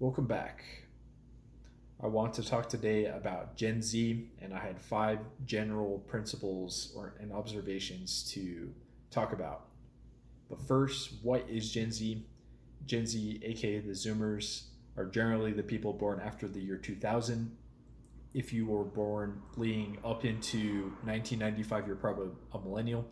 Welcome back. I want to talk today about Gen Z, and I had five general principles and observations to talk about. But first, what is Gen Z? Gen Z, aka the Zoomers, are generally the people born after the year 2000. If you were born leading up into 1995, you're probably a millennial.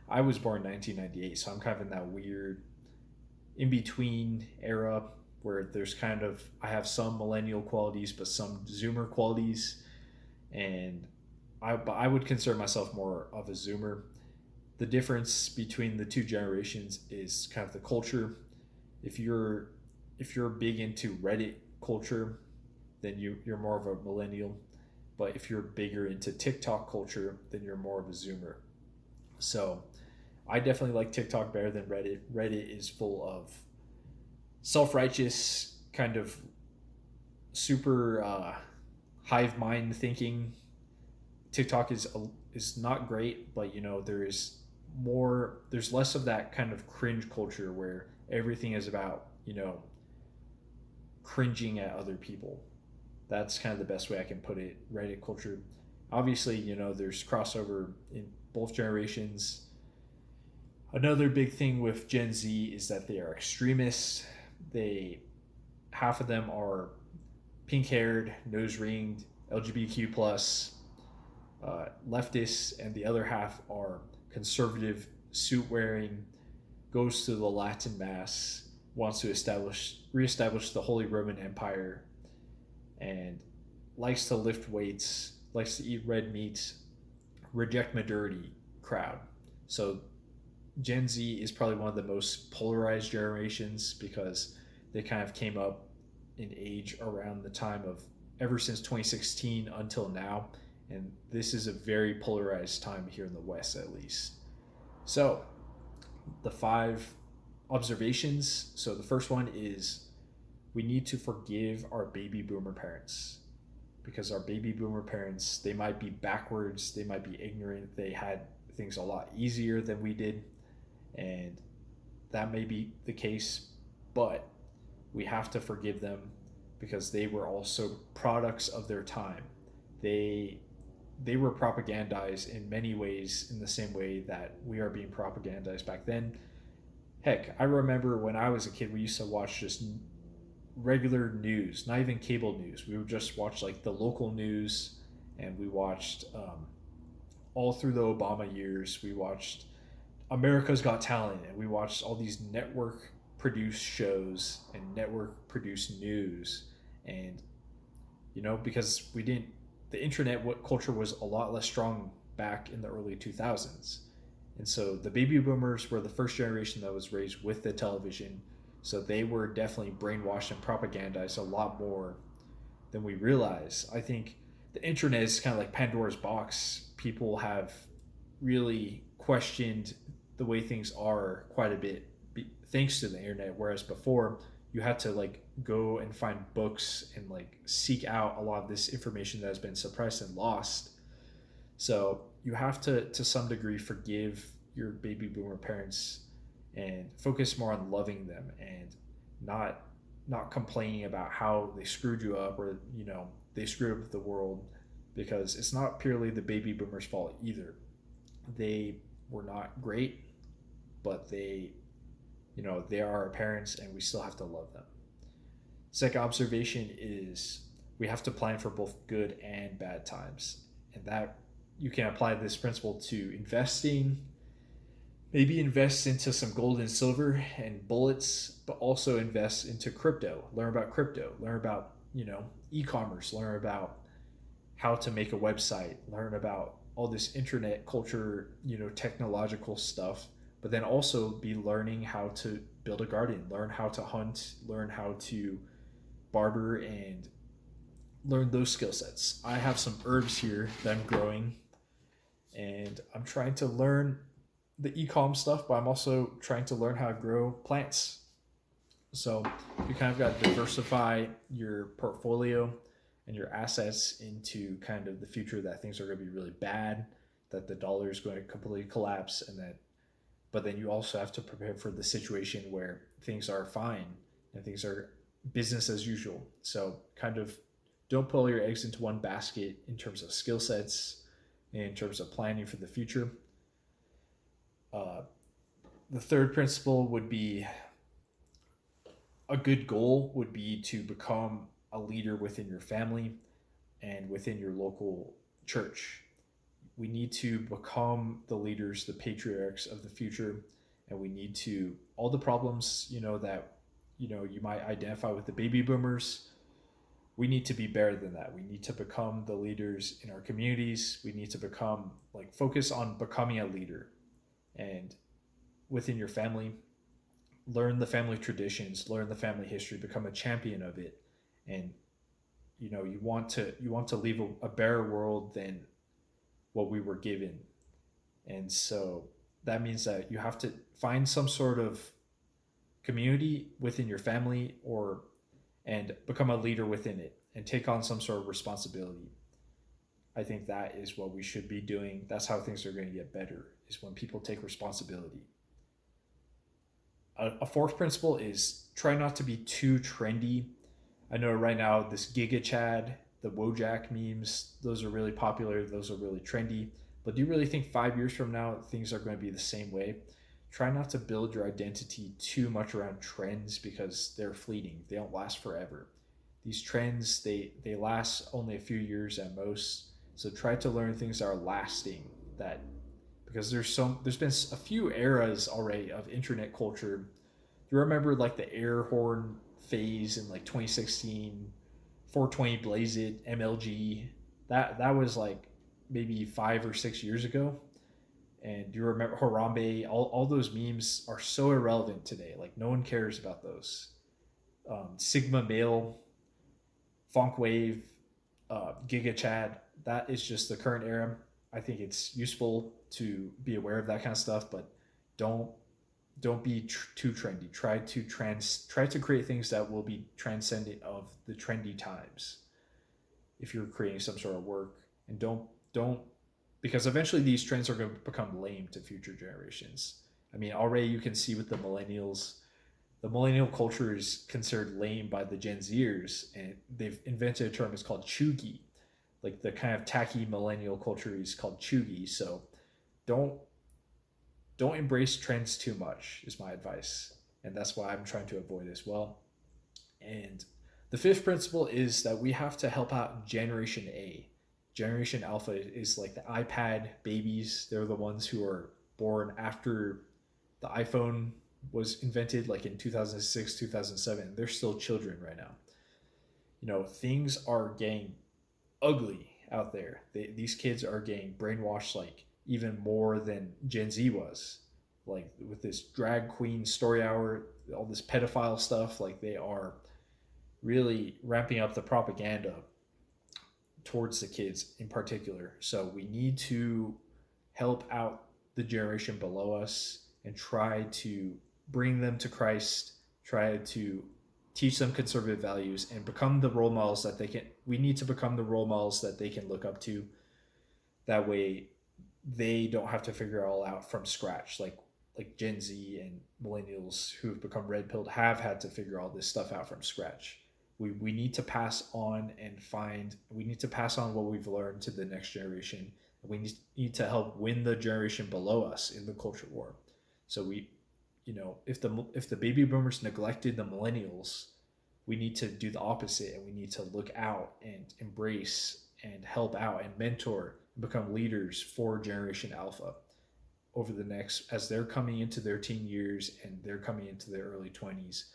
I was born in 1998, so I'm kind of in that weird in between era where there's kind of I have some millennial qualities but some Zoomer qualities, and I would consider myself more of a Zoomer. The difference between the two generations is kind of the culture. If you're big into Reddit culture, then you're more of a millennial. But if you're bigger into TikTok culture, then you're more of a Zoomer. So I definitely like TikTok better than Reddit. Reddit is full of self-righteous kind of super hive mind thinking. TikTok is not great, but there's less of that kind of cringe culture where everything is about cringing at other people. That's kind of the best way I can put it. Reddit culture, obviously, there's crossover in both generations. Another big thing with Gen Z is that they are extremists. They Half of them are pink haired, nose ringed, LGBTQ plus leftists, and the other half are conservative, suit wearing, goes to the Latin Mass, wants to reestablish the Holy Roman Empire, and likes to lift weights, likes to eat red meat, reject modernity crowd. So Gen Z is probably one of the most polarized generations because they kind of came up in age around the time of ever since 2016 until now. And this is a very polarized time here in the West, at least. So, the five observations. So, the first one is we need to forgive our baby boomer parents because our baby boomer parents, they might be backwards, they might be ignorant, they had things a lot easier than we did, and that may be the case, but we have to forgive them because they were also products of their time. They were propagandized in many ways in the same way that we are being propagandized back then. Heck, I remember when I was a kid, we used to watch just regular news, not even cable news. We would just watch like the local news, and we watched all through the Obama years. We watched America's Got Talent, and we watched all these network produced shows and network produced news. And because we didn't the internet culture was a lot less strong back in the early 2000s, and so the baby boomers were the first generation that was raised with the television, so they were definitely brainwashed and propagandized a lot more than we realize. I think the internet is kind of like Pandora's box. People have really questioned the way things are quite a bit thanks to the internet, whereas before you had to like go and find books and like seek out a lot of this information that has been suppressed and lost. So you have to some degree forgive your baby boomer parents and focus more on loving them and not complaining about how they screwed you up, or they screwed up the world, because it's not purely the baby boomers fault either. They were not great, but they are our parents and we still have to love them. Second observation is we have to plan for both good and bad times. And that you can apply this principle to investing. Maybe invest into some gold and silver and bullets, but also invest into crypto. Learn about crypto, learn about, e-commerce, learn about how to make a website, learn about all this internet culture, technological stuff, but then also be learning how to build a garden, learn how to hunt, learn how to barber, and learn those skill sets. I have some herbs here that I'm growing, and I'm trying to learn the e-com stuff, but I'm also trying to learn how to grow plants. So you kind of got to diversify your portfolio and your assets into kind of the future that things are going to be really bad, that the dollar is going to completely collapse, but then you also have to prepare for the situation where things are fine and things are business as usual. So kind of don't put all your eggs into one basket in terms of skill sets, in terms of planning for the future. Uh, the third principle would be a good goal would be to become a leader within your family and within your local church. We need to become the leaders, the patriarchs of the future, and we need to all the problems that you might identify with the baby boomers. We need to be better than that. We need to become the leaders in our communities. We need to become focus on becoming a leader, and within your family, learn the family traditions, learn the family history, become a champion of it, and you want to leave a better world than what we were given. And so that means that you have to find some sort of community within your family or and become a leader within it and take on some sort of responsibility. I think that is what we should be doing. That's how things are going to get better, is when people take responsibility. A fourth principle is try not to be too trendy. I know right now this Giga Chad, the Wojak memes, those are really popular. Those are really trendy. But do you really think 5 years from now things are going to be the same way? Try not to build your identity too much around trends because they're fleeting. They don't last forever. These trends, they last only a few years at most. So try to learn things that are lasting, that because there's been a few eras already of internet culture. Do you remember the air horn phase in 2016, 420 it, MLG? That was maybe 5 or 6 years ago. And do you remember Harambe? All those memes are so irrelevant today. No one cares about those. Sigma Male, Funk Wave, Giga Chad. That is just the current era. I think it's useful to be aware of that kind of stuff, but don't be too trendy. Try to create things that will be transcendent of the trendy times. If you're creating some sort of work, and don't because eventually these trends are going to become lame to future generations. I mean, already you can see with the millennials, the millennial culture is considered lame by the Gen Zers, and they've invented a term. It's called chuggy. The kind of tacky millennial culture is called chuggy. So don't embrace trends too much is my advice, and that's why I'm trying to avoid as well. And the fifth principle is that we have to help out Generation A. Generation Alpha is the iPad babies. They're the ones who are born after the iPhone was invented, in 2006, 2007. They're still children right now. Things are getting ugly out there. These kids are getting brainwashed even more than Gen Z was. With this drag queen story hour, all this pedophile stuff, they are really ramping up the propaganda towards the kids in particular. So we need to help out the generation below us and try to bring them to Christ, try to teach them conservative values and become the role models that we need to become the role models that they can look up to. That way they don't have to figure it all out from scratch. Like Gen Z and millennials who've become red pilled have had to figure all this stuff out from scratch. We need to pass on what we've learned to the next generation. We need to help win the generation below us in the culture war. So if the baby boomers neglected the millennials, we need to do the opposite, and we need to look out and embrace and help out and mentor and become leaders for Generation Alpha over the next, as they're coming into their teen years and they're coming into their early 20s.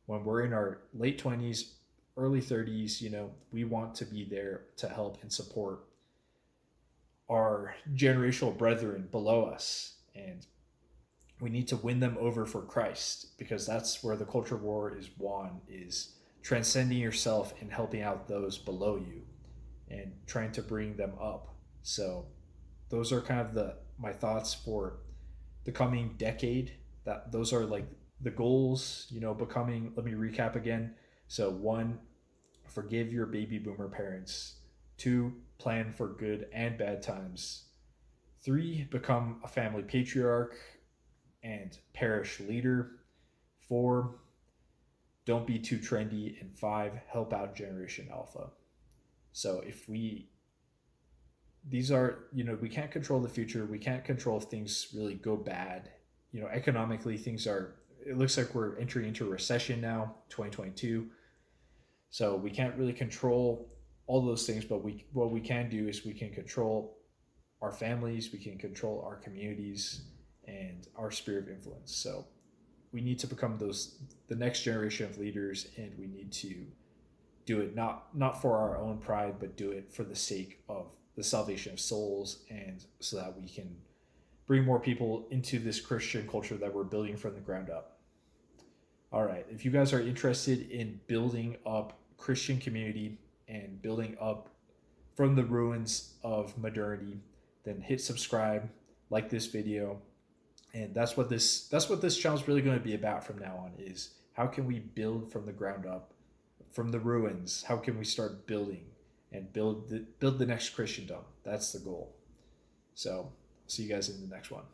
When we're in our late 20s, early 30s, we want to be there to help and support our generational brethren below us. And we need to win them over for Christ, because that's where the culture war is won, is transcending yourself and helping out those below you and trying to bring them up. So those are kind of my thoughts for the coming decade. Those are the goals, becoming. Let me recap again. So 1, forgive your baby boomer parents. 2, plan for good and bad times. 3, become a family patriarch and parish leader. 4, don't be too trendy, and 5, help out Generation Alpha. So if we these are, we can't control the future. We can't control if things really go bad. Economically, it looks like we're entering into a recession now, 2022. So we can't really control all those things, but what we can do is we can control our families, we can control our communities, and our sphere of influence. So we need to become the next generation of leaders, and we need to do it not for our own pride, but do it for the sake of the salvation of souls, and so that we can bring more people into this Christian culture that we're building from the ground up. All right, if you guys are interested in building up Christian community and building up from the ruins of modernity, then hit subscribe, like this video, and that's what this channel is really going to be about from now on, is how can we build from the ground up, from the ruins? How can we start building and build the next Christendom? That's the goal. So see you guys in the next one.